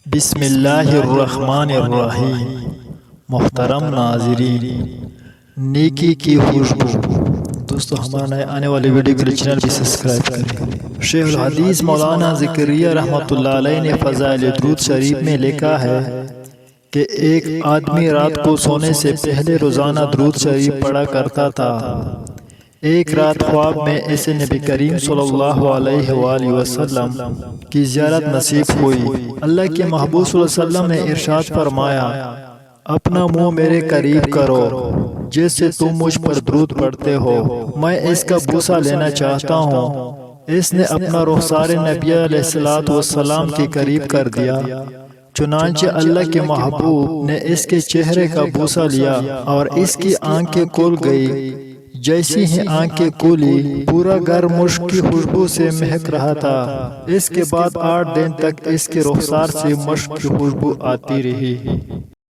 بسم اللہ الرحمن الرحیم۔ محترم ناظرین، نیکی کی خوشبو دوستو، ہمارا نئے آنے والے ویڈیو کے لیے چینل بھی سبسکرائب کریں۔ شیخ الحدیث مولانا زکریا رحمۃ اللہ علیہ نے فضائل درود شریف میں لکھا ہے کہ ایک آدمی رات کو سونے سے پہلے روزانہ درود شریف پڑھا کرتا تھا۔ ایک رات خواب میں اسے نبی کریم صلی اللہ علیہ وآلہ وسلم کی زیارت نصیب ہوئی۔ اللہ کے محبوب صلی اللہ علیہ وسلم نے ارشاد فرمایا، اپنا منہ میرے قریب کرو جس سے تم مجھ پر درود پڑھتے ہو، میں اس کا بوسہ لینا چاہتا ہوں۔ اس نے اپنا رخسار نبی علیہ السلام کے قریب کر دیا۔ چنانچہ اللہ کے محبوب نے اس کے چہرے کا بوسہ لیا اور اس کی آنکھیں کھل گئی۔ جیسی ہی آنکھیں کھلی، پورا گھر مشک کی خوشبو سے مہک رہا تھا۔ اس کے بعد 8 دن تک اس کے رخسار سے مشک کی خوشبو آتی رہی۔